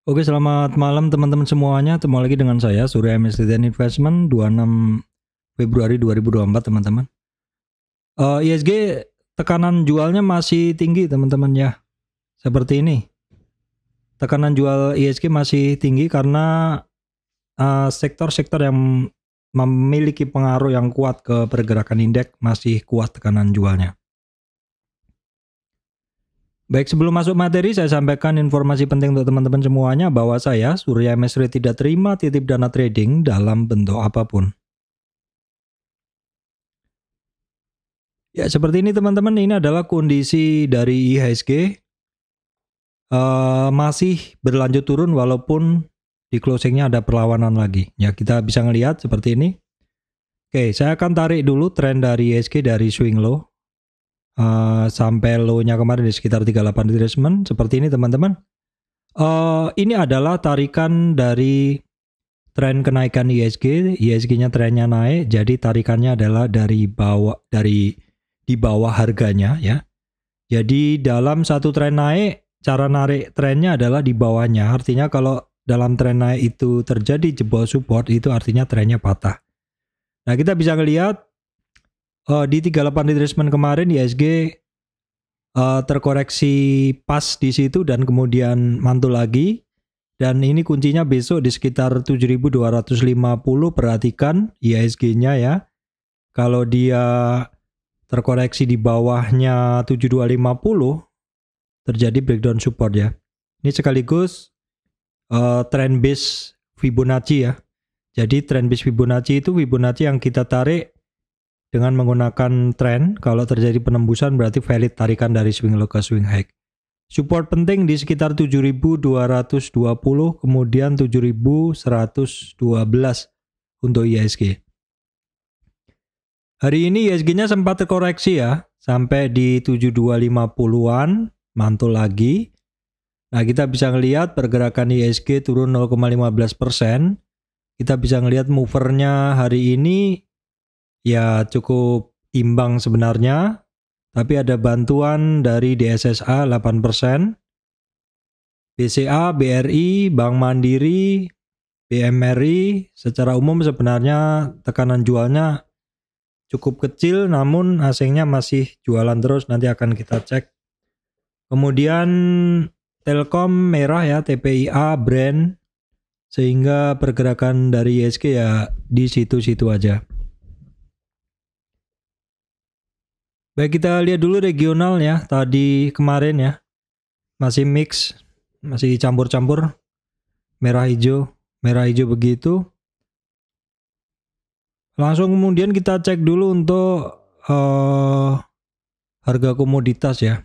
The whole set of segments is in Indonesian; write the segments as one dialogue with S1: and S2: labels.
S1: Oke, selamat malam teman-teman semuanya. Ketemu lagi dengan saya Surya MST dan Investment 26 Februari 2024 teman-teman. ISG tekanan jualnya masih tinggi teman-teman ya. Seperti ini. Tekanan jual ISG masih tinggi karena sektor-sektor yang memiliki pengaruh yang kuat ke pergerakan indeks masih kuat tekanan jualnya. Baik, sebelum masuk materi, saya sampaikan informasi penting untuk teman-teman semuanya bahwa saya, Surya MST, tidak terima titip dana trading dalam bentuk apapun. Ya, seperti ini teman-teman, ini adalah kondisi dari IHSG. Masih berlanjut turun walaupun di closingnya ada perlawanan lagi. Ya, kita bisa ngelihat seperti ini. Oke, saya akan tarik dulu tren dari IHSG dari swing low. Sampai low-nya kemarin di sekitar 38 retracement seperti ini teman-teman. Ini adalah tarikan dari tren kenaikan IHSG. IHSG-nya trennya naik, jadi tarikannya adalah dari di bawah harganya ya. Jadi dalam satu tren naik, cara narik trennya adalah di bawahnya. Artinya kalau dalam tren naik itu terjadi jebol support, itu artinya trennya patah. Nah, kita bisa ngelihat di 38 retracement kemarin IHSG terkoreksi pas di situ dan kemudian mantul lagi. Dan ini kuncinya besok di sekitar 7.250. Perhatikan IHSG-nya ya. Kalau dia terkoreksi di bawahnya 7250, terjadi breakdown support ya. Ini sekaligus trend base Fibonacci ya. Jadi trend base Fibonacci itu Fibonacci yang kita tarik dengan menggunakan trend. Kalau terjadi penembusan berarti valid tarikan dari swing low ke swing high. Support penting di sekitar 7.220, kemudian 7.112 untuk IHSG. Hari ini IHSG-nya sempat terkoreksi ya, sampai di 7250-an, mantul lagi. Nah, kita bisa ngelihat pergerakan IHSG turun 0,15%. Kita bisa ngelihat movernya hari ini ya cukup imbang sebenarnya, tapi ada bantuan dari DSSA 8%, BCA, BRI, Bank Mandiri, BMRI, secara umum sebenarnya tekanan jualnya cukup kecil, namun asingnya masih jualan terus, nanti akan kita cek. Kemudian Telkom merah ya, TPIA, Brand, sehingga pergerakan dari IHSG ya di situ-situ aja. Baik, kita lihat dulu regional ya. Tadi kemarin ya masih mix, masih campur-campur, merah hijau begitu. Langsung kemudian kita cek dulu untuk harga komoditas ya.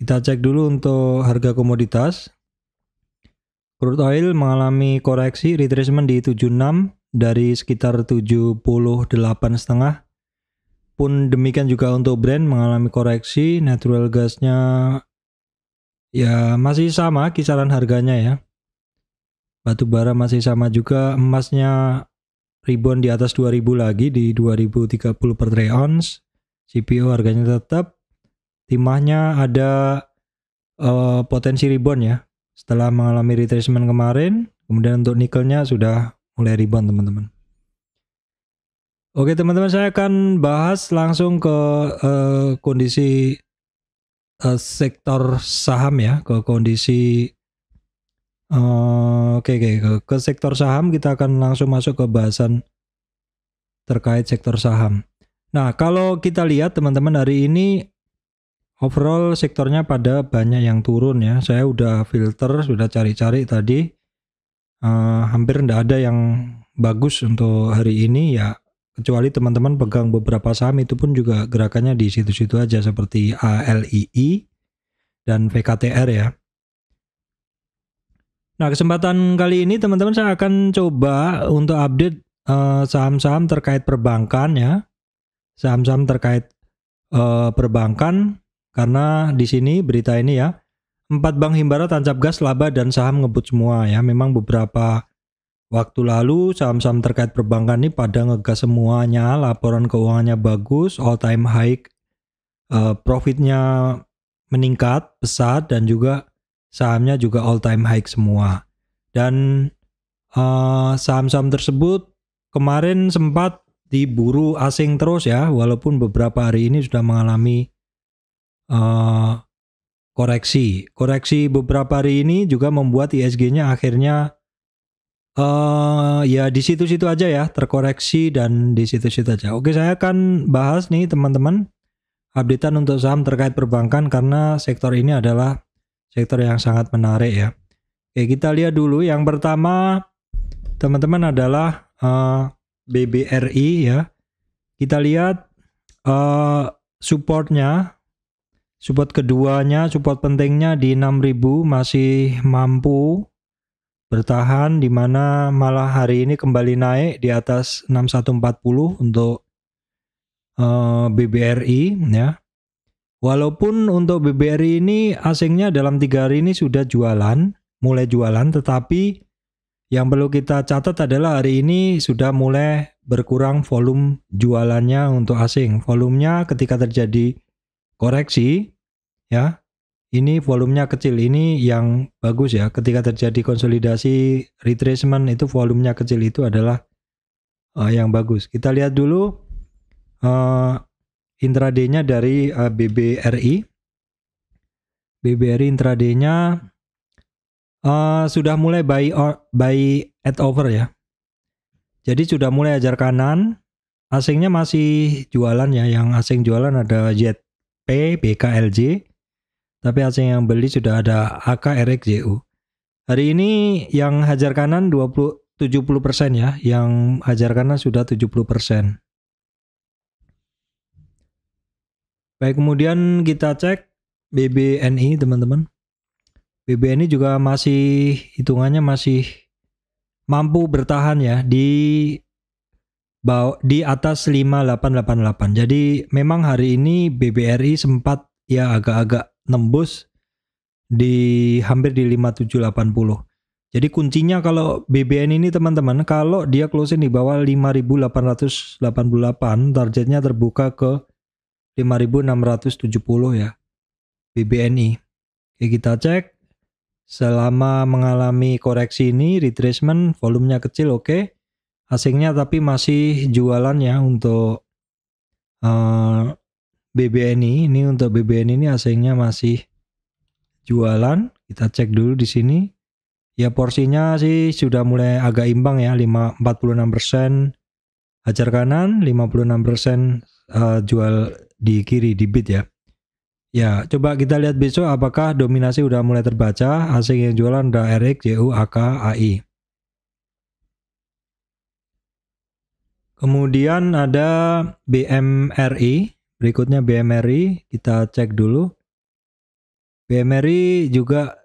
S1: Kita cek dulu untuk harga komoditas. Crude oil mengalami koreksi retracement di 76 dari sekitar 78,5. Pun demikian juga untuk Brent mengalami koreksi. Natural gasnya ya masih sama kisaran harganya ya. Batu bara masih sama juga. Emasnya rebound di atas 2000 lagi di 2030 per troy ounce. CPO harganya tetap. Timahnya ada potensi rebound ya setelah mengalami retracement kemarin. Kemudian untuk nikelnya sudah mulai rebound teman-teman. Oke teman-teman, saya akan bahas langsung ke kondisi sektor saham ya, ke kondisi ke sektor saham. Kita akan langsung masuk ke bahasan terkait sektor saham. Nah, kalau kita lihat teman-teman hari ini overall sektornya pada banyak yang turun ya. Saya udah filter, sudah cari-cari tadi, hampir tidak ada yang bagus untuk hari ini ya. Kecuali teman-teman pegang beberapa saham, itu pun juga gerakannya di situ-situ aja seperti ALII dan VKTR ya. Nah, kesempatan kali ini teman-teman saya akan coba untuk update saham-saham terkait perbankan ya. Saham-saham terkait perbankan, karena di sini berita ini ya. 4 bank himbara tancap gas laba dan saham ngebut semua ya. Memang beberapa waktu lalu saham-saham terkait perbankan ini pada ngegas semuanya, laporan keuangannya bagus, all time high, profitnya meningkat pesat, dan juga sahamnya juga all time high semua. Dan saham-saham tersebut kemarin sempat diburu asing terus ya, walaupun beberapa hari ini sudah mengalami koreksi beberapa hari ini juga membuat ISG-nya akhirnya ya di situ-situ aja ya, terkoreksi dan di situ-situ aja. Oke, saya akan bahas nih teman-teman updatean untuk saham terkait perbankan karena sektor ini adalah sektor yang sangat menarik ya. Oke, kita lihat dulu yang pertama teman-teman adalah BBRI ya. Kita lihat supportnya, support keduanya, support pentingnya di 6.000 masih mampu bertahan, di mana malah hari ini kembali naik di atas 6140 untuk BBRI ya. Walaupun untuk BBRI ini asingnya dalam 3 hari ini sudah mulai jualan, tetapi yang perlu kita catat adalah hari ini sudah mulai berkurang volume jualannya untuk asing. Volumenya ketika terjadi koreksi ya, ini volumenya kecil. Ini yang bagus ya, ketika terjadi konsolidasi retracement itu volumenya kecil, itu adalah yang bagus. Kita lihat dulu intraday-nya dari BBRI. BBRI intraday-nya sudah mulai buy at over ya. Jadi sudah mulai ajar kanan. Asingnya masih jualan ya. Yang asing jualan ada ZP, BKLJ. Tapi asing yang beli sudah ada AK, RXJU. Hari ini yang hajar kanan 70% ya. Yang hajar kanan sudah 70%. Baik, kemudian kita cek BBNI teman-teman. BBNI juga masih hitungannya masih mampu bertahan ya di atas 5888. Jadi memang hari ini BBRI sempat ya agak-agak nembus di hampir di 5780. Jadi kuncinya kalau BBN ini teman-teman, kalau dia closing di bawah 5888, targetnya terbuka ke 5670 ya BBNI. Oke, kita cek. Selama mengalami koreksi ini, retracement, volumenya kecil, oke. Asingnya tapi masih jualan ya untuk BBNI. Ini untuk BBNI ini asingnya masih jualan. Kita cek dulu di sini. Ya porsinya sih sudah mulai agak imbang ya, 46% hajar kanan, 56% jual di kiri di bid ya. Ya, coba kita lihat besok apakah dominasi udah mulai terbaca. Asing yang jualan ada RX, JU, AK, AI. Kemudian ada BMRI. Berikutnya BMRI, kita cek dulu. BMRI juga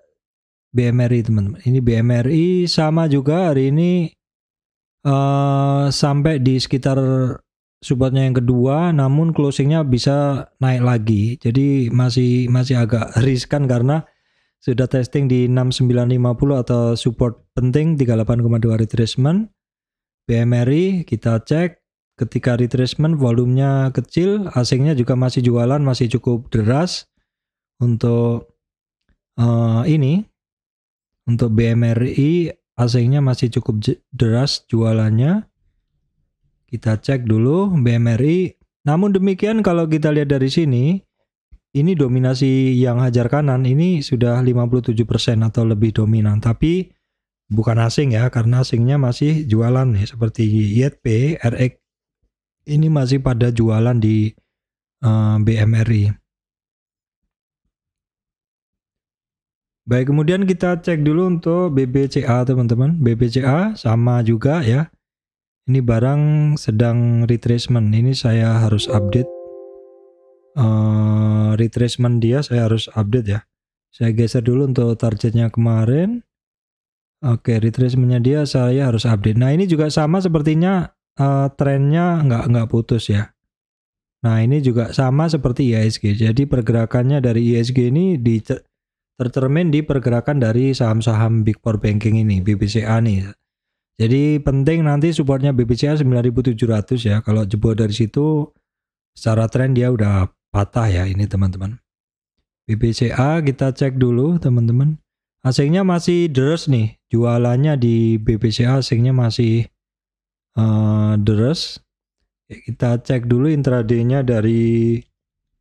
S1: BMRI teman-teman. Ini BMRI sama juga hari ini sampai di sekitar supportnya yang kedua, namun closingnya bisa naik lagi. Jadi masih agak riskan karena sudah testing di 6950 atau support penting 38,2 retracement. BMRI kita cek, ketika retracement volumenya kecil, asingnya juga masih jualan, masih cukup deras untuk ini. Untuk BMRI asingnya masih cukup deras jualannya. Kita cek dulu BMRI. Namun demikian kalau kita lihat dari sini, ini dominasi yang hajar kanan ini sudah 57% atau lebih dominan. Tapi bukan asing ya, karena asingnya masih jualan nih, seperti YP, RX ini masih pada jualan di BMRI. Baik, kemudian kita cek dulu untuk BBCA teman-teman. BBCA sama juga ya. Ini barang sedang retracement. Ini saya harus update retracement dia, saya harus update ya. Saya geser dulu untuk targetnya kemarin. Oke, retracementnya dia saya harus update. Nah ini juga sama sepertinya, trennya nggak putus ya. Nah ini juga sama seperti IHSG. Jadi pergerakannya dari IHSG ini tercermin di pergerakan dari saham-saham Big Four Banking ini, BBCA nih. Jadi penting nanti supportnya BBCA 9.700 ya. Kalau jebol dari situ secara tren dia udah patah ya ini teman-teman. BBCA kita cek dulu teman-teman. Asingnya masih deres nih, jualannya di BBCA asingnya masih deres. Kita cek dulu intraday-nya dari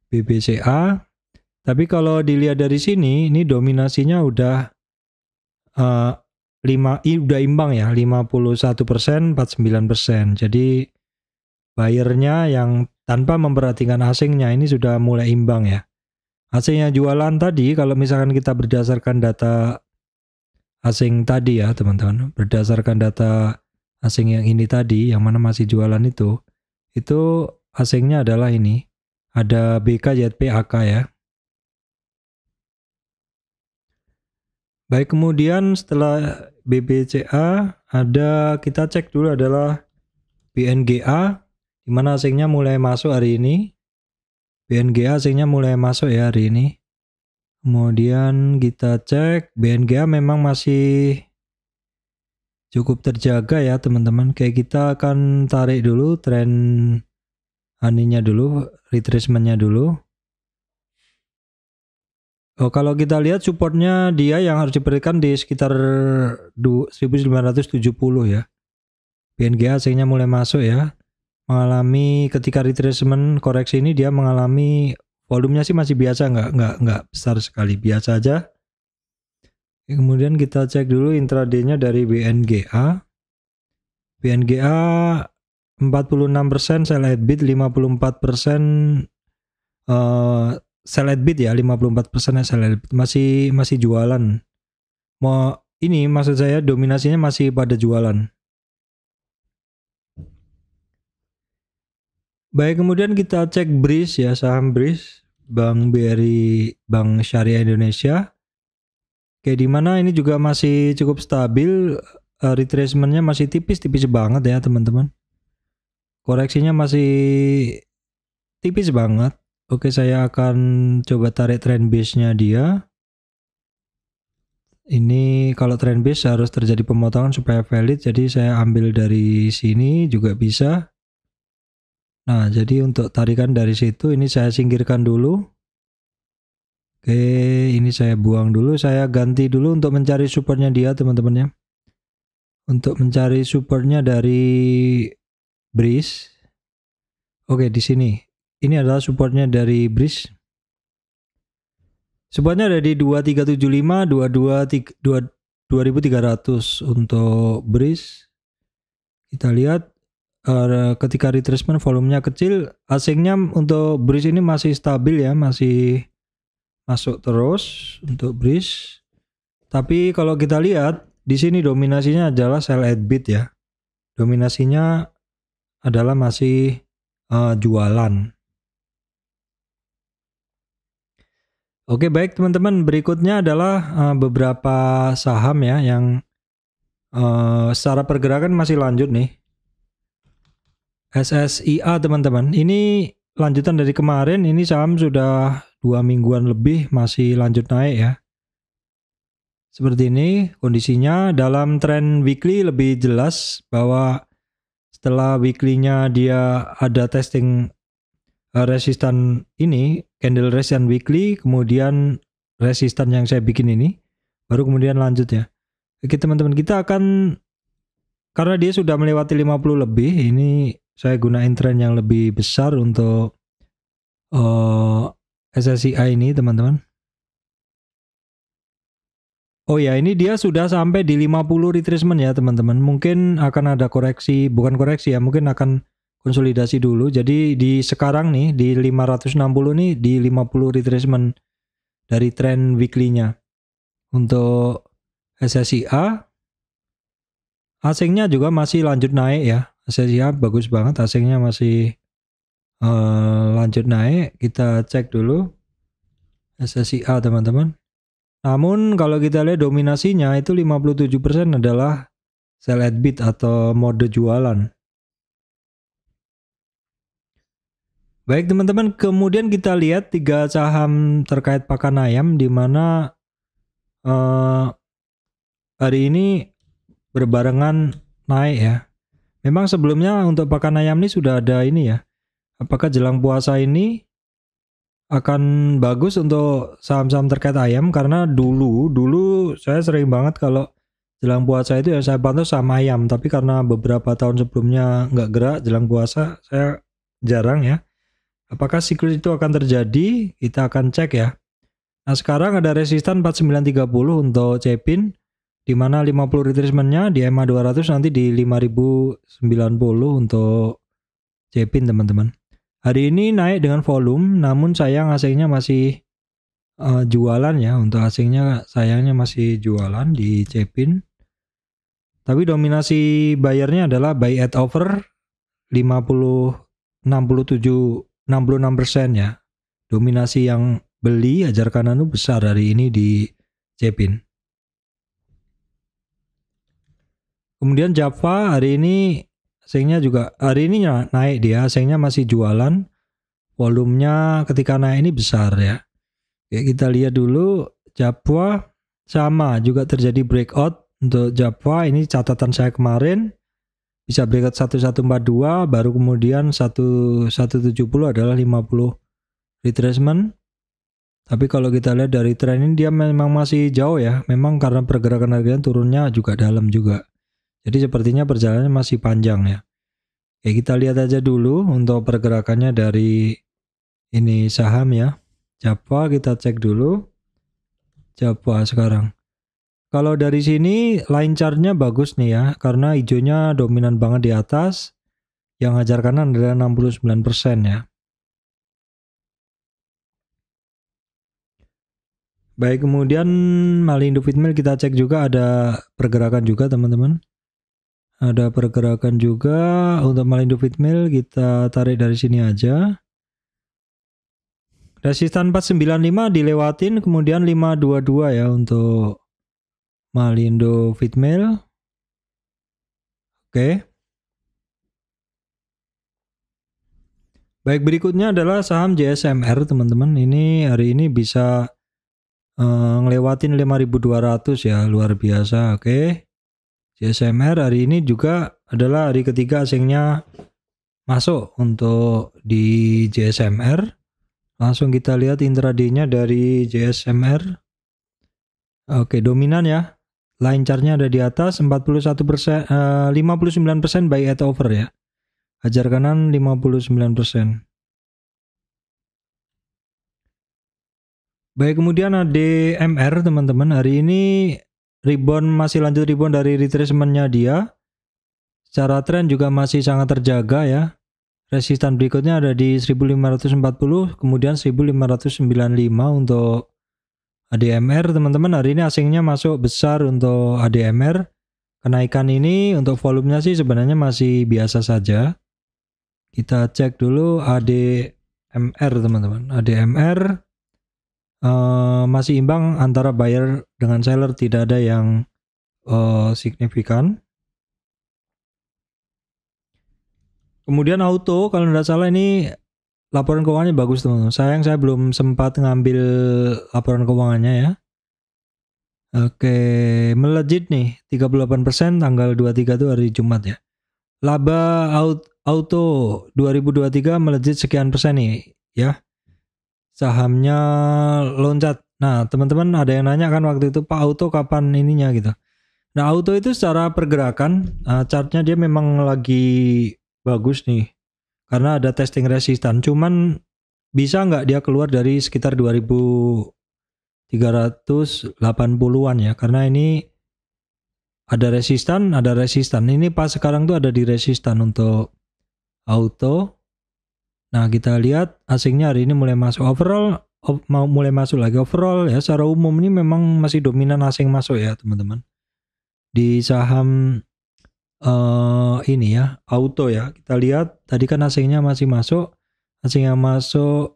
S1: BBCA. Tapi kalau dilihat dari sini, ini dominasinya udah udah imbang ya, 51%, 49%. Jadi buyernya yang tanpa memperhatikan asingnya ini sudah mulai imbang ya. Asingnya jualan tadi, kalau misalkan kita berdasarkan data asing tadi ya teman-teman, berdasarkan data asing yang ini tadi, yang mana masih jualan itu asingnya adalah ini, ada BKZPAK ya. Baik, kemudian setelah BBCA ada, kita cek dulu adalah BNGA, di mana asingnya mulai masuk hari ini. BNGA asingnya mulai masuk ya hari ini. Kemudian kita cek BNGA memang masih cukup terjaga ya teman-teman. Kayak kita akan tarik dulu tren aninya dulu, retracement-nya dulu. Oh, kalau kita lihat supportnya dia yang harus diperhatikan di sekitar 1970 ya. BNGA asingnya mulai masuk ya. Mengalami ketika retracement koreksi ini dia mengalami volumenya sih masih biasa, nggak besar sekali, biasa aja. Kemudian kita cek dulu intraday-nya dari BNGA. BNGA 46% sell at bid, 54% sell at bid ya, 54% sell at bid, masih jualan. Ini maksud saya dominasinya masih pada jualan. Baik, kemudian kita cek BRIS ya, saham BRIS, Bank BRI, Bank Syariah Indonesia. Oke, di mana ini juga masih cukup stabil, retracement-nya masih tipis banget ya teman-teman. Koreksinya masih tipis banget. Oke, saya akan coba tarik trend base-nya dia. Ini kalau trend base harus terjadi pemotongan supaya valid, jadi saya ambil dari sini juga bisa. Nah, jadi untuk tarikan dari situ ini saya singkirkan dulu. Oke, ini saya buang dulu, saya ganti dulu untuk mencari supportnya dia teman-teman ya. Untuk mencari supportnya dari BRIS. Oke, di sini. Ini adalah supportnya dari BRIS. Supportnya ada di 2375, 2300 untuk BRIS. Kita lihat ketika retracement volumenya kecil, asingnya untuk BRIS ini masih stabil ya, masih masuk terus untuk BRIS. Tapi kalau kita lihat di sini dominasinya adalah sell at bid ya. Dominasinya adalah masih jualan. Oke, baik teman-teman, berikutnya adalah beberapa saham ya yang secara pergerakan masih lanjut nih. SSIA teman-teman, ini lanjutan dari kemarin, ini saham sudah 2 mingguan lebih masih lanjut naik ya. Seperti ini kondisinya. Dalam tren weekly lebih jelas bahwa setelah weekly-nya dia ada testing resistan ini, candle resistan weekly, kemudian resistan yang saya bikin ini, baru kemudian lanjut ya. Oke teman-teman, kita akan, karena dia sudah melewati 50 lebih, ini saya gunain tren yang lebih besar untuk SSIA ini teman-teman. Oh ya, ini dia sudah sampai di 50 retracement ya teman-teman. Mungkin akan ada koreksi, bukan koreksi ya, mungkin akan konsolidasi dulu. Jadi di sekarang nih di 560 nih di 50 retracement dari tren weekly-nya. Untuk SSIA asingnya juga masih lanjut naik ya. SSIA bagus banget, asingnya masih lanjut naik. Kita cek dulu SSIA teman-teman. Namun kalau kita lihat dominasinya itu 57% adalah sell at bid atau mode jualan. Baik teman-teman, kemudian kita lihat 3 saham terkait pakan ayam di mana hari ini berbarengan naik ya. Memang sebelumnya untuk pakan ayam ini sudah ada ini ya. Apakah jelang puasa ini akan bagus untuk saham-saham terkait ayam, karena dulu Saya sering banget kalau jelang puasa itu ya saya pantau saham ayam, tapi karena beberapa tahun sebelumnya nggak gerak jelang puasa, saya jarang ya. Apakah siklus itu akan terjadi? Kita akan cek ya. Nah sekarang ada resistan 4930 untuk Cepin, di mana 50 retracement-nya di EMA 200, nanti di 5090 untuk Cepin teman-teman. Hari ini naik dengan volume, namun sayang asingnya masih jualan ya. Untuk asingnya sayangnya masih jualan di Cepin. Tapi dominasi bayarnya adalah buy at over 66% ya. Dominasi yang beli ajar kanan itu besar hari ini di Cepin. Kemudian Java hari ini asingnya juga hari ini naik dia, asingnya masih jualan. Volumenya ketika naik ini besar ya. Oke, kita lihat dulu Java sama juga terjadi breakout untuk Java. Ini catatan saya kemarin bisa breakout 1142, baru kemudian 1170 adalah 50 retracement. Tapi kalau kita lihat dari tren ini dia memang masih jauh ya. Memang karena pergerakan harganya turunnya juga dalam juga. Jadi sepertinya perjalanannya masih panjang ya. Oke, kita lihat aja dulu untuk pergerakannya dari ini saham ya. Java kita cek dulu. Java sekarang. Kalau dari sini line chart-nya bagus nih ya. Karena hijaunya dominan banget di atas. Yang hajar kanan adalah 69% ya. Baik, kemudian Malindo Fitmil kita cek juga ada pergerakan juga teman-teman. Ada pergerakan juga untuk Malindo Fitmil, kita tarik dari sini aja. Resistan 495 dilewatin, kemudian 522 ya untuk Malindo Fitmil. Oke. Baik, berikutnya adalah saham JSMR teman-teman. Ini hari ini bisa ngelewatin 5200 ya, luar biasa. Oke. JSMR hari ini juga adalah hari ketiga asingnya masuk untuk di JSMR. Langsung kita lihat intraday-nya dari JSMR. Oke, dominan ya. Line chart-nya ada di atas 41%, 59% buy at over ya. Hajar kanan 59%. Baik, kemudian ADMR teman-teman, hari ini rebound, masih lanjut rebound dari retracement-nya dia. Secara tren juga masih sangat terjaga ya. Resistan berikutnya ada di 1540, kemudian 1595 untuk ADMR teman-teman. Hari ini asingnya masuk besar untuk ADMR. Kenaikan ini untuk volumenya sih sebenarnya masih biasa saja. Kita cek dulu ADMR teman-teman. ADMR masih imbang antara buyer dengan seller, tidak ada yang signifikan. Kemudian auto, kalau tidak salah ini laporan keuangannya bagus teman-teman. Sayang saya belum sempat ngambil laporan keuangannya ya. Oke, melejit nih 38% tanggal 23 itu hari Jumat ya. Laba auto 2023 melejit sekian persen nih ya. Sahamnya loncat. Nah, teman-teman ada yang nanya kan waktu itu, Pak, auto kapan ininya gitu. Nah, auto itu secara pergerakan chartnya dia memang lagi bagus nih. Karena ada testing resistan. Cuman bisa nggak dia keluar dari sekitar 2380-an ya. Karena ini ada resistan, ada resistan. Ini pas sekarang tuh ada di resistan untuk auto. Nah, kita lihat asingnya hari ini mulai masuk overall, mulai masuk lagi overall ya. Secara umum ini memang masih dominan asing masuk ya, teman-teman. Di saham ini ya, auto ya. Kita lihat tadi kan asingnya masih masuk. Asing yang masuk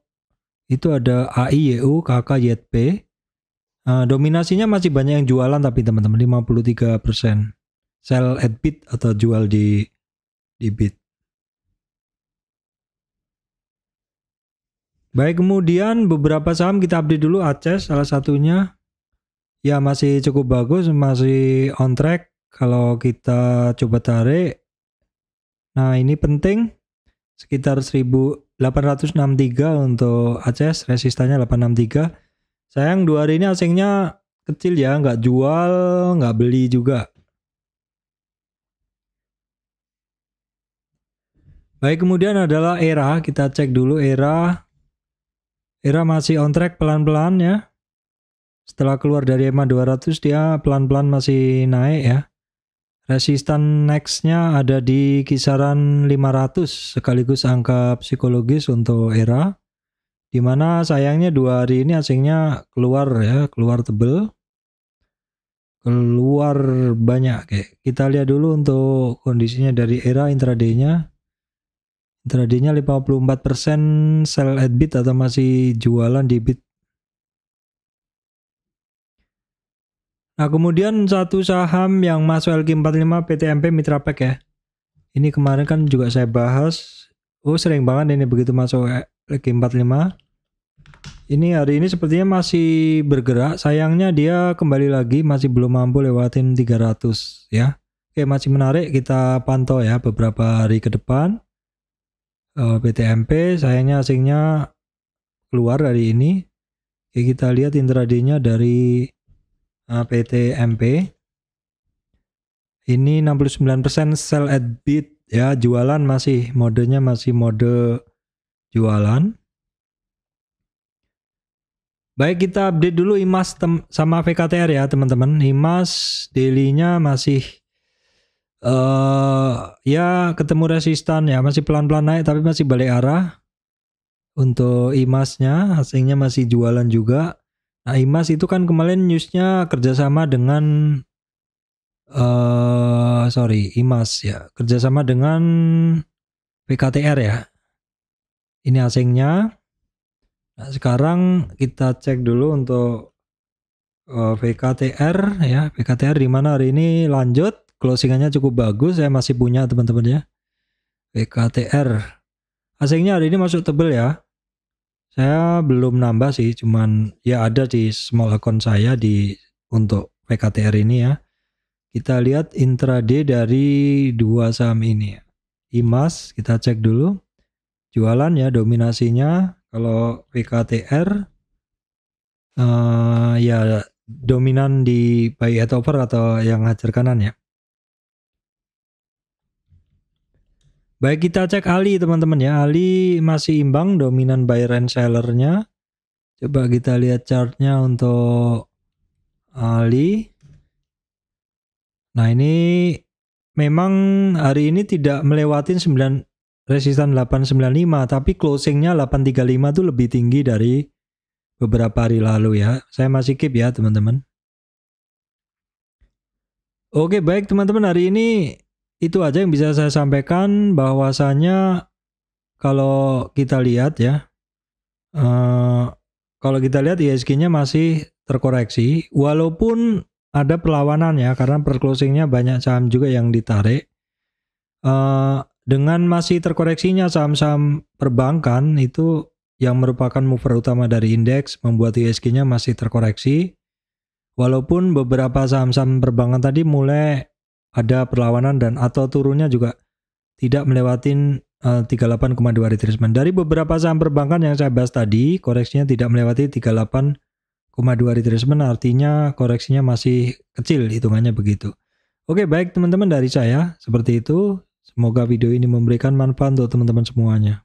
S1: itu ada AIYU, KK, YP. Dominasinya masih banyak yang jualan tapi teman-teman 53%. Sell at bid atau jual di bid. Baik, kemudian beberapa saham kita update dulu. ACES salah satunya ya masih cukup bagus, masih on track. Kalau kita coba tarik, nah ini penting, sekitar 1863 untuk ACES, resistannya 863. Sayang 2 hari ini asingnya kecil ya, nggak jual, nggak beli juga. Baik, kemudian adalah ERA. Kita cek dulu ERA. ERA masih on track pelan-pelan ya. Setelah keluar dari EMA 200 dia pelan-pelan masih naik ya. Resistan next-nya ada di kisaran 500 sekaligus angka psikologis untuk ERA. Dimana sayangnya 2 hari ini asingnya keluar ya, keluar tebel. Keluar banyak kayak. Kita lihat dulu untuk kondisinya dari ERA intraday-nya. Intraday-nya 54% sell at bid atau masih jualan di bid. Nah, kemudian satu saham yang masuk LQ45 PTMP Mitra Pack ya. Ini kemarin kan juga saya bahas. Oh, sering banget ini begitu masuk LQ45. Ini hari ini sepertinya masih bergerak. Sayangnya dia kembali lagi masih belum mampu lewatin 300 ya. Oke, masih menarik kita pantau ya beberapa hari ke depan. PTMP sayangnya asingnya keluar dari ini. Oke, kita lihat intraday-nya dari PTMP. Ini 69% sell at bid ya, jualan masih modenya masih mode jualan. Baik, kita update dulu IMAS sama VKTR ya teman-teman. IMAS daily-nya masih ya ketemu resistan ya, masih pelan-pelan naik tapi masih balik arah. Untuk IMAS-nya asingnya masih jualan juga. Nah, IMAS itu kan kemarin newsnya kerjasama dengan IMAS ya, kerjasama dengan VKTR ya. Ini asingnya. Nah, sekarang kita cek dulu untuk VKTR ya. VKTR di mana hari ini lanjut, closingannya cukup bagus. Saya masih punya teman-teman ya. VKTR. Asingnya hari ini masuk tebel ya. Saya belum nambah sih, cuman ya ada di small account saya untuk VKTR ini ya. Kita lihat intraday dari dua saham ini ya. IMAS kita cek dulu. Jualan ya, dominasinya kalau VKTR ya dominan di buy at over atau yang hajar kanan ya. Baik, kita cek Ali teman-teman ya. Ali masih imbang, dominan buyer and sellernya. Coba kita lihat chartnya untuk Ali. Nah, ini memang hari ini tidak melewatin 9 resistan 895, tapi closingnya 835 itu lebih tinggi dari beberapa hari lalu ya. Saya masih keep ya teman-teman. Oke, baik teman-teman, hari ini itu aja yang bisa saya sampaikan. Bahwasanya kalau kita lihat ya, kalau kita lihat ISG-nya masih terkoreksi walaupun ada perlawanan ya, karena per closingnya banyak saham juga yang ditarik. Dengan masih terkoreksinya saham-saham perbankan itu yang merupakan mover utama dari indeks membuat ISG-nya masih terkoreksi. Walaupun beberapa saham-saham perbankan tadi mulai ada perlawanan dan atau turunnya juga tidak melewatin 38,2 retracement. Dari beberapa saham perbankan yang saya bahas tadi, koreksinya tidak melewati 38,2 retracement, artinya koreksinya masih kecil, hitungannya begitu. Oke, baik teman-teman, dari saya seperti itu. Semoga video ini memberikan manfaat untuk teman-teman semuanya.